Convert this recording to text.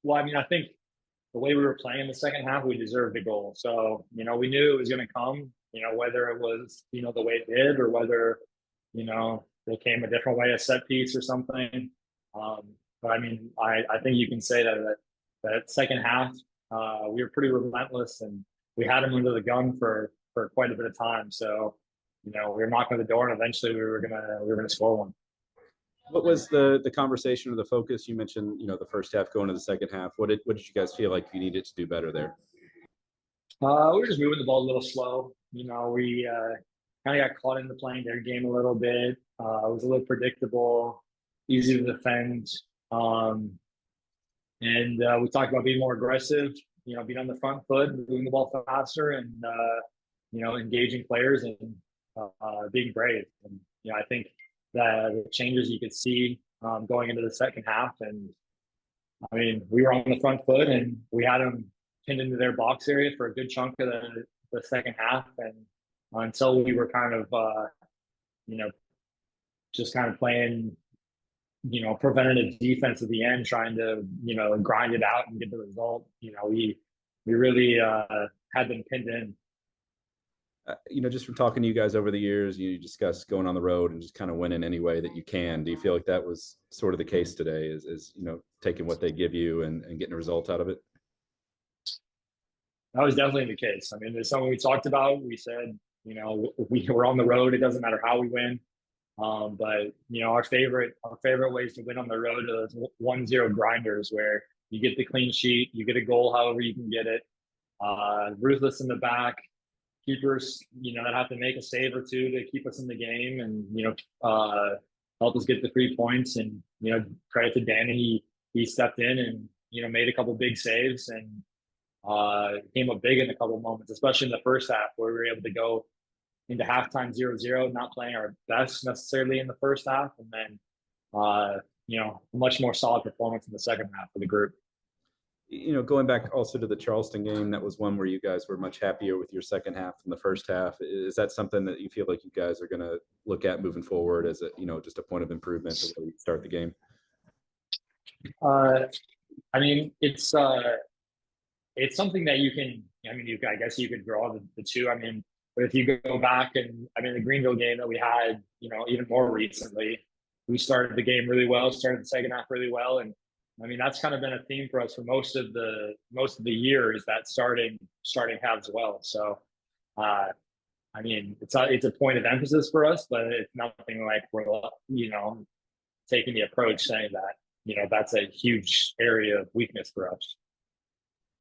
Well, I mean, I think the way we were playing the second half, we deserved a goal. So, we knew it was going to come, whether it was, the way it did or whether, they came a different way, a set piece or something. But I mean, I think you can say that second half, we were pretty relentless and we had them under the gun for quite a bit of time. So, we were knocking on the door and eventually we were gonna score one. What was the conversation or the focus? You mentioned, the first half going to the second half. What did you guys feel like you needed to do better there? We were just moving the ball a little slow. We kind of got caught into playing their game a little bit. It was a little predictable, easy to defend. And we talked about being more aggressive, being on the front foot, moving the ball faster, and engaging players and being brave. And I think the changes you could see going into the second half. And I mean, we were on the front foot and we had them pinned into their box area for a good chunk of the second half. And until we were kind of, just kind of playing, preventative defense at the end, trying to, grind it out and get the result. We really had them pinned in. Just from talking to you guys over the years, you discussed going on the road and just kind of winning any way that you can. Do you feel like that was sort of the case today? Is taking what they give you and getting a result out of it? That was definitely the case. I mean, there's something we talked about. We said, we were on the road. It doesn't matter how we win. But our favorite ways to win on the road are those 1-0 grinders where you get the clean sheet, you get a goal however you can get it. Ruthless in the back. Keepers, that have to make a save or two to keep us in the game and, help us get the 3 points. And, credit to Danny, he stepped in and, made a couple big saves and came up big in a couple moments, especially in the first half where we were able to go into halftime 0-0, not playing our best necessarily in the first half. And then, much more solid performance in the second half for the group. Going back also to the Charleston game, that was one where you guys were much happier with your second half than the first half. Is that something that you feel like you guys are going to look at moving forward as just a point of improvement to really start the game? I mean, it's something that you can. I mean, I guess you could draw the two. I mean, but if you go back and the Greenville game that we had, even more recently, we started the game really well, started the second half really well, and I mean, that's kind of been a theme for us for most of the year is that starting halves well. So, I mean, it's a point of emphasis for us, but it's nothing like we're, taking the approach saying that, that's a huge area of weakness for us.